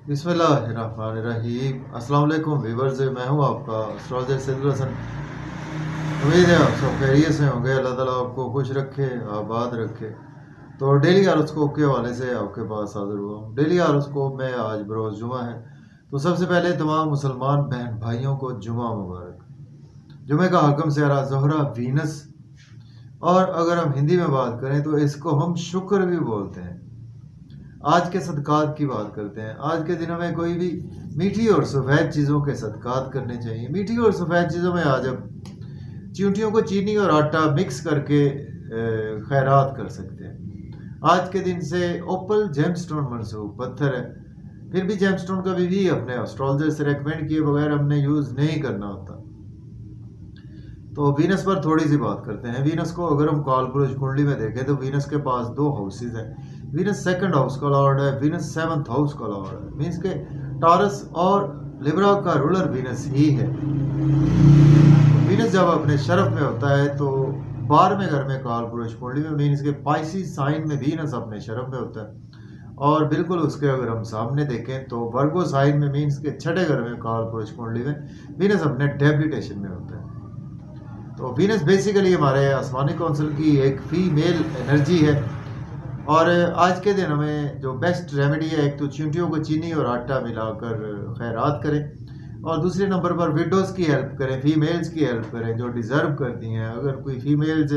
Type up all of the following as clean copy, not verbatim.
बिस्मिल्लाहिर्रहमानिर्रहीम। अस्सलाम वालेकुम व्यूअर्स, मैं हूं आपका एस्ट्रोलॉजर सैदुल हसन। उम्मीद है आप सब खैरियत से होंगे। अल्लाह ताला आपको खुश रखे, आबाद रखे। तो डेली हॉरोस्कोप के हवाले से आपके पास हाजिर हुआ हूँ। डेली हॉरोस्कोप में आज बरोज़ जुमा है, तो सबसे पहले तमाम मुसलमान बहन भाइयों को जुमा मुबारक। जुमे का हकम सारा ज़ोहरा वीनस, और अगर हम हिंदी में बात करें तो इसको हम शुक्र भी बोलते हैं। आज के सदकात की बात करते हैं। आज के दिनों में कोई भी मीठी और सफ़ेद चीज़ों के सदकात करने चाहिए। मीठी और सफ़ेद चीज़ों में आज आप चींटियों को चीनी और आटा मिक्स करके खैरात कर सकते हैं। आज के दिन से ओपल जेमस्टोन मनसूब पत्थर है, फिर भी जेमस्टोन कभी भी अपने एस्ट्रोलॉजर से रेकमेंड किए बगैर हमने यूज़ नहीं करना होता। तो वीनस पर थोड़ी सी बात करते हैं। वीनस को अगर हम कालपुरुष कुंडली में देखें तो वीनस के पास दो हाउसेज हैं। वीनस सेकंड हाउस का लॉर्ड है, वीनस सेवंथ हाउस का लॉर्ड है। मीन्स के टॉरस और लिब्रा का रूलर वीनस ही है। वीनस जब अपने शरफ में होता है तो 12वें घर में कालपुरुष कुंडली में, मीन्स के पाइसिस साइन में वीनस अपने शरफ में होता है। और बिल्कुल उसके अगर हम सामने देखें तो वर्गो साइन में, मीन्स के 6ठे घर में कालपुरुष कुंडली में वीनस अपने डेबिटेशन में होता है। तो वीनस बेसिकली हमारे आसमानी काउंसिल की एक फीमेल एनर्जी है। और आज के दिन हमें जो बेस्ट रेमेडी है, एक तो चींटियों को चीनी और आटा मिलाकर खैरात करें, और दूसरे नंबर पर विडोज़ की हेल्प करें, फीमेल्स की हेल्प करें जो डिज़र्व करती हैं। अगर कोई फीमेल्स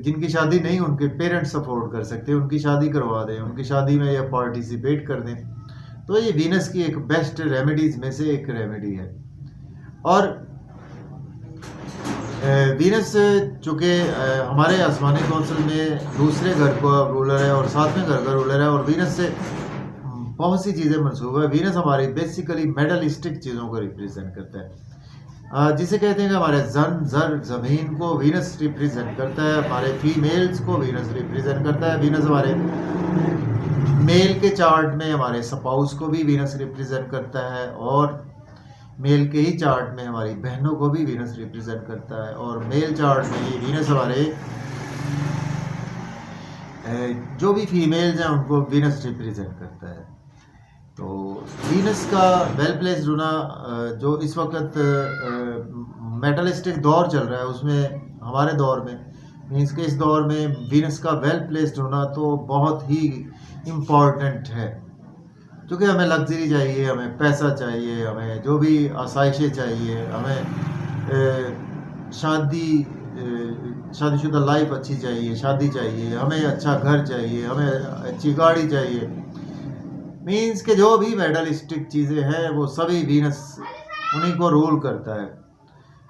जिनकी शादी नहीं, उनके पेरेंट्स सपोर्ट कर सकते हैं, उनकी शादी करवा दें, उनकी शादी में या पार्टिसिपेट कर दें। तो ये वीनस की एक बेस्ट रेमेडीज़ में से एक रेमेडी है। और वीनस चूँकि हमारे आसमानी काउंसिल में दूसरे घर का रूलर है और 7वें घर का रूलर है, और वीनस से बहुत सी चीज़ें मंसूब है। वीनस हमारी बेसिकली मेडलिस्टिक चीज़ों को रिप्रेजेंट करता है, जिसे कहते हैं कि हमारे जन जर ज़मीन को वीनस रिप्रेजेंट करता है, हमारे फीमेल्स को वीनस रिप्रेजेंट करता है। वीनस हमारे मेल के चार्ट में हमारे स्पाउस को भी वीनस रिप्रेजेंट करता है, और मेल के ही चार्ट में हमारी बहनों को भी वीनस रिप्रेजेंट करता है, और मेल चार्ट में ये वीनस हमारे जो भी फीमेल्स हैं उनको वीनस रिप्रेजेंट करता है। तो वीनस का वेल प्लेस्ड होना, जो इस वक्त मेटलिस्टिक दौर चल रहा है उसमें, हमारे दौर में मीन्स के इस दौर में वीनस का वेल प्लेस्ड होना तो बहुत ही इम्पॉर्टेंट है। क्योंकि हमें लग्जरी चाहिए, हमें पैसा चाहिए, हमें जो भी आसाइशें चाहिए, हमें शादीशुदा लाइफ अच्छी चाहिए, शादी चाहिए, हमें अच्छा घर चाहिए, हमें अच्छी गाड़ी चाहिए। मीन्स के जो भी मेडलिस्टिक चीज़ें हैं वो सभी वीनस उन्हीं को रूल करता है।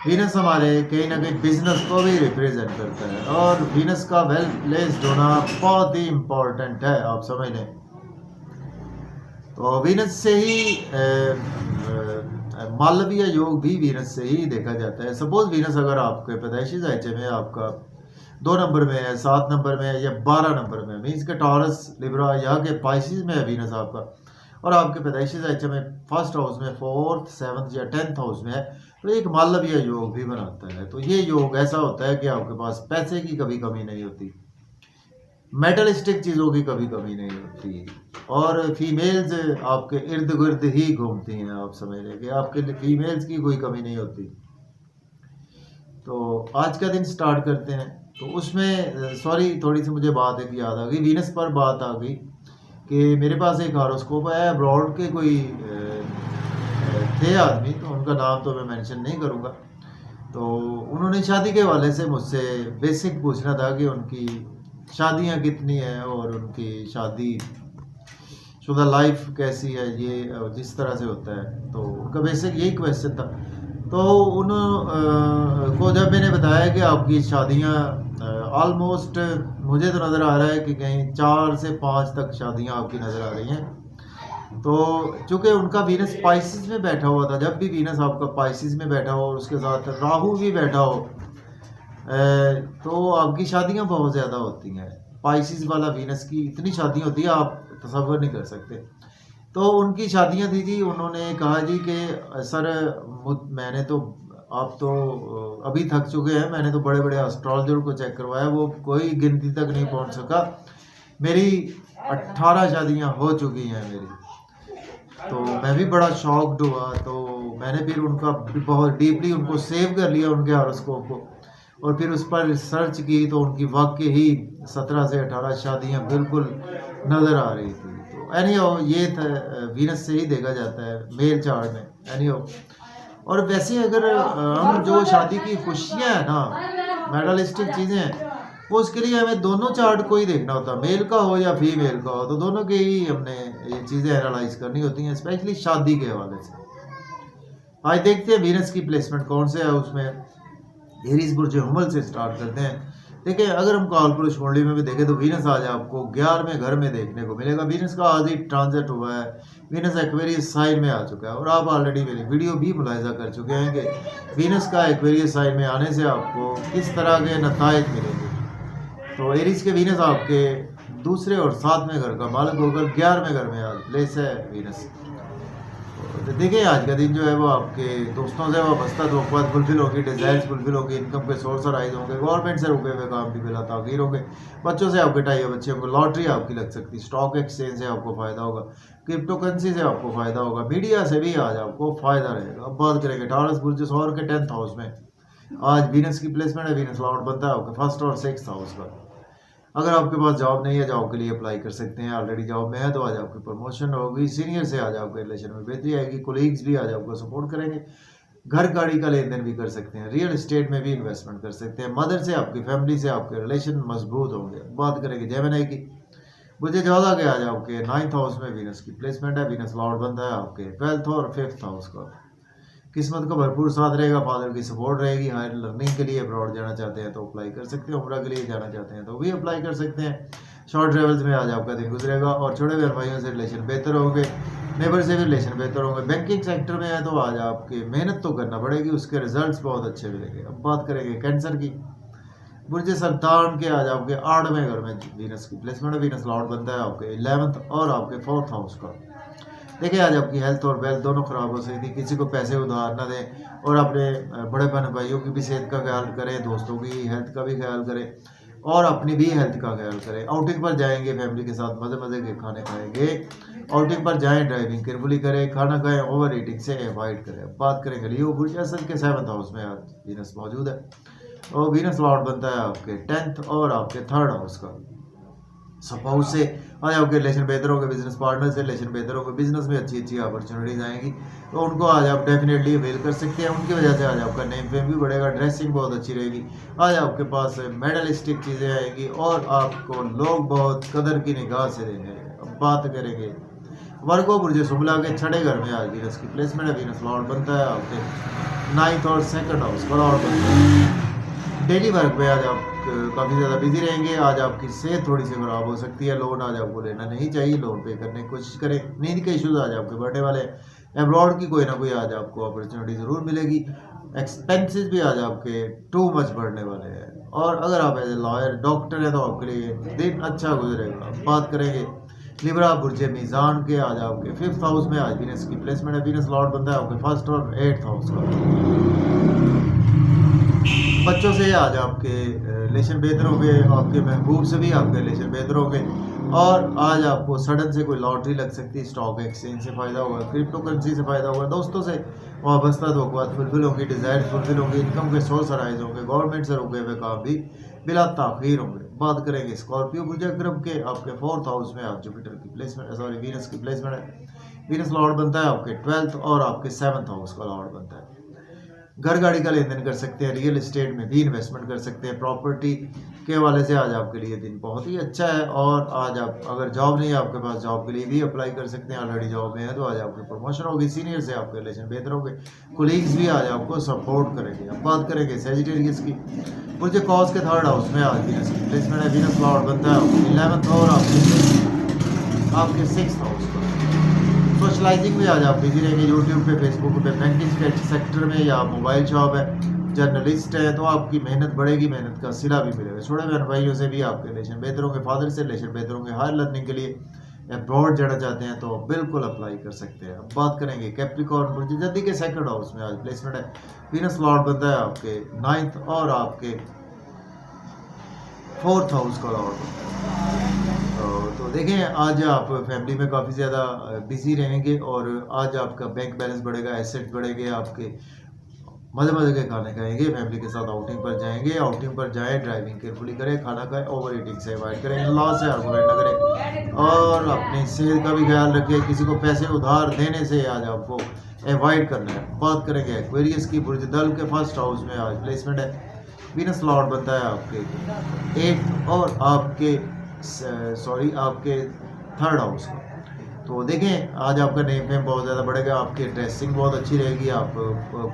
वीनस हमारे कहीं ना कहीं बिजनेस को भी रिप्रेजेंट करता है, और वीनस का वेल प्लेस्ड होना बहुत ही इम्पोर्टेंट है, आप समझ लें। तो वीनस से ही मालवीय योग भी वीनस से ही देखा जाता है। सपोज वीनस अगर आपके पैदाइशी जायचे में आपका 2 नंबर में है, 7 नंबर में है, या 12 नंबर में, मीन्स के टॉरस लिब्रा यहाँ के पाइसिस में है वीनस आपका, और आपके पैदाइशी जायचे में फर्स्ट हाउस में, 4th 7th या 10th हाउस में है, तो एक मालवीय योग भी बनाता है। तो ये योग ऐसा होता है कि आपके पास पैसे की कभी कमी नहीं होती, मेटलिस्टिक चीज़ों की कभी कमी नहीं होती, और फीमेल्स आपके इर्द गिर्द ही घूमती हैं। आप समझ लें कि आपके फीमेल्स की कोई कमी नहीं होती। तो आज का दिन स्टार्ट करते हैं। तो उसमें सॉरी, थोड़ी सी मुझे बात एक याद आ गई, वीनस पर बात आ गई कि मेरे पास एक हॉरोस्कोप है, अब्रॉड के कोई थे आदमी, तो उनका नाम तो मैं मेंशन नहीं करूँगा। तो उन्होंने शादी के हवाले से मुझसे बेसिक पूछना था कि उनकी शादियां कितनी हैं और उनकी शादी शुदा लाइफ कैसी है, ये जिस तरह से होता है। तो उनका बेसिक यही क्वेश्चन था। तो उनको जब मैंने बताया कि आपकी शादियां ऑलमोस्ट, मुझे तो नज़र आ रहा है कि कहीं 4 से 5 तक शादियां आपकी नज़र आ रही हैं। तो चूँकि उनका वीनस पाइसिस में बैठा हुआ था, जब भी वीनस आपका पाइसिस में बैठा हो और उसके साथ राहु भी बैठा हो, तो आपकी शादियां बहुत ज़्यादा होती हैं। पाइसिस वाला वीनस की इतनी शादियां होती है आप तसव्वुर नहीं कर सकते। तो उनकी शादियां थी जी। उन्होंने कहा जी कि सर मैंने तो, आप तो अभी थक चुके हैं, मैंने तो बड़े बड़े एस्ट्रोलॉजर को चेक करवाया, वो कोई गिनती तक नहीं पहुंच सका, मेरी 18 शादियां हो चुकी हैं मेरी। तो मैं भी बड़ा शॉक्ड हुआ। तो मैंने फिर उनका बहुत डीपली उनको सेव कर लिया, उनके हॉरोस्कोप को, और फिर उस पर रिसर्च की तो उनकी वाकई ही 17 से 18 शादियां बिल्कुल नज़र आ रही थी। तो एनीहाउ ये था, वीनस से ही देखा जाता है मेल चार्ट में। एनीहाउ और वैसे अगर हम जो शादी की खुशियाँ हैं ना, मेटलिस्टिक चीज़ें हैं, वो उसके लिए हमें दोनों चार्ट को ही देखना होता है, मेल का हो या फीमेल का हो, तो दोनों के ही हमने ये चीज़ें एनालाइज करनी होती हैं, स्पेशली शादी के हवाले से। आज देखते हैं वीनस की प्लेसमेंट कौन से है उसमें। एरीज बुर्ज हुमल से स्टार्ट करते हैं। देखिए, अगर हम कालपुरुष कुंडली में भी देखें तो वीनस आज आपको 11वें घर में देखने को मिलेगा। वीनस का आज ही ट्रांजिट हुआ है, वीनस एक्वेरियस साइन में आ चुका है, और आप ऑलरेडी मेरी वीडियो भी मुलाहिजा कर चुके हैं कि वीनस का एक्वेरियस साइन में आने से आपको किस तरह के नतायज मिलेंगे। तो एरीज के वीनस आपके दूसरे और 7वें घर का मालिक होकर 11वें घर में आज प्लेस है वीनस। तो देखिए, आज का दिन जो है वो आपके दोस्तों से वाबस्ता तवक्कुआत फुलफिल होगी, डिज़ायर्स फुलफिल होगी, इनकम के सोर्स राइज होंगे, गवर्नमेंट से रुके हुए काम भी बिला ताख़ीर होंगे, बच्चों से आपके टाई है, बच्चों को लॉटरी आपकी लग सकती, स्टॉक एक्सचेंज से आपको फ़ायदा होगा, क्रिप्टो करेंसी से आपको फ़ायदा होगा, मीडिया से भी आज आपको फ़ायदा रहेगा। अब बात करेंगे टारस बुर्ज सौर के 10th हाउस में। आज वीनस की प्लेसमेंट है, वीनस लॉर्ड बनता है आपके 1st और 6th हाउस का। अगर आपके पास जॉब नहीं है, जॉब के लिए अप्लाई कर सकते हैं। ऑलरेडी जॉब में है तो आज आपकी प्रमोशन होगी, सीनियर से आज आपके रिलेशन में बेहतरी आएगी, कोलीग्स भी आज आपको सपोर्ट करेंगे, घर गाड़ी का लेन देन भी कर सकते हैं, रियल एस्टेट में भी इन्वेस्टमेंट कर सकते हैं, मदर से आपकी फैमिली से आपके रिलेशन मजबूत होंगे। बात करेंगे जेमिनी की, मुझे 14 के आज आपके 9th हाउस में वीनस की प्लेसमेंट है। वीनस लॉर्ड बनता है आपके 12th और 5th हाउस का। किस्मत का भरपूर साथ रहेगा, फादर की सपोर्ट रहेगी। हायर लर्निंग के लिए अब्रॉड जाना चाहते हैं तो अप्लाई कर सकते हैं, उम्रा के लिए जाना चाहते हैं तो भी अप्लाई कर सकते हैं। शॉर्ट ट्रेवल्स में आज आपका दिन गुजरेगा, और छोटे व्यापारियों से रिलेशन बेहतर होंगे, नेबर से भी रिलेशन बेहतर होंगे। बैंकिंग सेक्टर में है तो आज आपकी मेहनत तो करना पड़ेगी, उसके रिजल्ट्स बहुत अच्छे मिलेंगे। अब बात करेंगे कैंसर की, बुर्ज सरतान के आज आपके 8वें घर में वीनस की प्लेसमेंट है। वीनस लॉर्ड बनता है आपके 11th और आपके 4th हाउस का। देखिए, आज आपकी हेल्थ और वेल्थ दोनों ख़राब हो सकती है, किसी को पैसे उधार ना दें, और अपने बड़े बहन भाइयों की भी सेहत का ख्याल करें, दोस्तों की हेल्थ का भी ख्याल करें, और अपनी भी हेल्थ का ख्याल करें। आउटिंग पर जाएंगे फैमिली के साथ, मज़े मज़े के खाने खाएंगे, आउटिंग पर जाएं, ड्राइविंग केयरफुली करें, खाना खाएं, ओवर ईटिंग से अवॉइड करें। बात करेंगे लियो बुर्ज असल के 7th हाउस में आज वीनस मौजूद है, और वीनस लॉर्ड बनता है आपके 10th और आपके 3rd हाउस का। सपोज से आज आपके रिलेशन बेहतर होंगे, बिजनेस पार्टनर से रिलेशन बेहतर होंगे, बिजनेस में अच्छी अच्छी अपॉर्चुनिटीज आएंगी, तो उनको आज आप डेफिनेटली अवेल कर सकते हैं। उनकी वजह से आज आपका नेम फेम भी बढ़ेगा, ड्रेसिंग बहुत अच्छी रहेगी, आज आपके पास मेडलिस्टिक चीज़ें आएंगी, और आपको लोग बहुत कदर की निगाह से देंगे। अब बात करेंगे वर्गो बुर्ज शुमला के 6ठे घर में आज वीनस की प्लेसमेंट है। वीनस लॉर्ड बनता है आपके 9th और 2nd हाउस का लॉर्ड बनता है। डेली वर्क में आज आप काफ़ी ज़्यादा बिजी रहेंगे, आज आपकी सेहत थोड़ी सी ख़राब हो सकती है, लोन आज आपको लेना नहीं चाहिए, लोन पे करने की कोशिश करें। नींद के इश्यूज आज आपके बढ़ने वाले हैं, एब्रॉड की कोई ना कोई आज आपको अपॉर्चुनिटी ज़रूर मिलेगी। एक्सपेंसेस भी आज आपके टू मच बढ़ने वाले हैं, और अगर आप एज ए लॉयर डॉक्टर हैं तो आपके लिए दिन अच्छा गुजरेगा। बात करेंगे लिब्रा बुर्ज मीज़ान के, आज आपके 5th हाउस में आज वीनस की प्लेसमेंट है। वीनस लॉर्ड बनता है आपके 1st और 8th हाउस का। बच्चों से आज आपके रिलेशन बेहतर होंगे, आपके महबूब से भी आपके रिलेशन बेहतर होंगे, और आज आपको सडन से कोई लॉटरी लग सकती है, स्टॉक एक्सचेंज से फ़ायदा होगा, क्रिप्टो करेंसी से फ़ायदा होगा, दोस्तों से वाबस्ता तवक्कुआत फुलफिल होंगी, डिज़ायर फुलफिल होंगी, इनकम के सोर्स राइज होंगे, गवर्नमेंट से रुके हुए काम भी बिला ताख़ीर होंगे। बात करेंगे स्कॉर्पियो बुर्ज अकरम के, आपके 4th हाउस में आज जुपिटर की प्लेसमेंट, सॉरी वीनस की प्लेसमेंट है। वीनस लॉर्ड बनता है आपके 12th और आपके 7th हाउस का लॉर्ड बनता है। घर गाड़ी का लेन देन कर सकते हैं, रियल एस्टेट में भी इन्वेस्टमेंट कर सकते हैं, प्रॉपर्टी के हवाले से आज आपके लिए दिन बहुत ही अच्छा है। और आज आप अगर जॉब नहीं है आपके पास, जॉब के लिए भी अप्लाई कर सकते हैं, ऑलरेडी जॉब में है तो आज आपकी प्रमोशन होगी, सीनियर से आपके रिलेशन बेहतर होंगे, कोलीग्स भी आज आपको सपोर्ट करेंगे। अब बात करेंगे सेजिटेरियस की, मुझे कॉज के 3rd हाउस में आज वीनस की प्लेसमेंट है। वीनस लॉर्ड बनता है 11th और आपके 6th हाउस का। सोशलाइजिंग में आज आप बिजी रहेंगे, यूट्यूब पे, फेसबुक पे, बैंकिंग सेक्टर में, या मोबाइल शॉप है, जर्नलिस्ट है, तो आपकी मेहनत बढ़ेगी, मेहनत का सिला भी मिलेगा। छोटे बहन भाइयों से भी आपके रिलेशन बेहतर होंगे, फादर से रिलेशन बेहतर होंगे। हायर लर्निंग के लिए अब्रॉड जाना चाहते हैं तो बिल्कुल अप्लाई कर सकते हैं। अब बात करेंगे कैप्रिकॉर्न बुर्ज जल्दी के 2nd हाउस में आज प्लेसमेंट है। वीनस लॉर्ड बनता है आपके 9th और आपके 4th हाउस का लॉर्ड। तो तो देखें आज आप फैमिली में काफ़ी ज़्यादा बिजी रहेंगे और आज आपका बैंक बैलेंस बढ़ेगा, एसेट बढ़ेंगे, आपके मज़े मज़े के खाने खाएंगे, फैमिली के साथ आउटिंग पर जाएंगे, आउटिंग पर जाएं, ड्राइविंग केयरफुली करें, खाना खाएं, ओवर ईटिंग से अवॉइड करें, इन-लॉ से आर्गुमेंट ना करें और अपनी सेहत का भी ख्याल रखें। किसी को पैसे उधार देने से आज आपको अवॉइड करना है। बात करेंगे एक्वेरियस की। बुर्ज दल के फर्स्ट हाउस में आज प्लेसमेंट है, वीनस लॉर्ड बनता है आपके 8 और आपके आपके थर्ड हाउस का। तो देखें आज आपका नेम फेम बहुत ज़्यादा बढ़ेगा, आपकी ड्रेसिंग बहुत अच्छी रहेगी, आप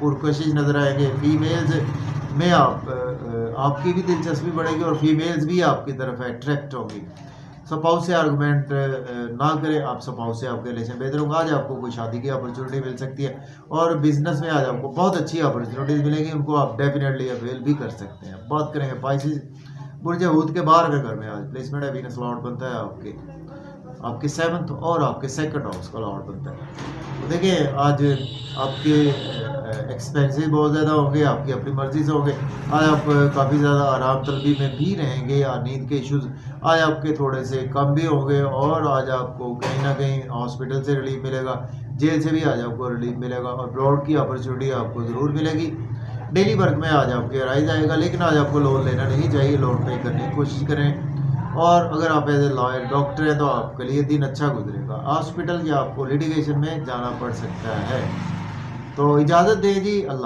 पुरकशिश नज़र आएंगे। फीमेल्स में आपकी भी दिलचस्पी बढ़ेगी और फीमेल्स भी आपकी तरफ अट्रैक्ट होंगी। स्पाउस से आर्गूमेंट ना करें, आप स्पाउस से आपके रिलेशन बेहतर होंगे। आज आपको कोई शादी की अपॉर्चुनिटी मिल सकती है और बिजनेस में आज आपको बहुत अच्छी अपॉर्चुनिटीज़ मिलेंगी, उनको आप डेफिनेटली अवेल भी कर सकते हैं। बात करेंगे पाइसिस। बुर्ज हूत के बाहर के घर में आज प्लेसमेंट है, वीनस लॉर्ड बनता है आपके 7th और आपके 2nd हाउस का लॉर्ड बनता है। तो देखिए आज आपके एक्सपेंसेस बहुत ज़्यादा होंगे, आपकी अपनी मर्ज़ी से होंगे। आज आप काफ़ी ज़्यादा आराम तलबी में भी रहेंगे या नींद के इश्यूज़ आज आपके थोड़े से कम भी होंगे और आज आपको कहीं ना कहीं हॉस्पिटल से रिलीफ मिलेगा, जेल से भी आज आपको रिलीफ मिलेगा और ब्रॉड की अपॉर्चुनिटी आपको ज़रूर मिलेगी। डेली वर्क में आज आपके राइज आएगा, लेकिन आज आपको लोन लेना नहीं चाहिए, लोन पे करने की कोशिश करें। और अगर आप एज ए लॉयर डॉक्टर हैं तो आपके लिए दिन अच्छा गुजरेगा। हॉस्पिटल या आपको लिटिगेशन में जाना पड़ सकता है। तो इजाज़त दें जी, अल्लाह।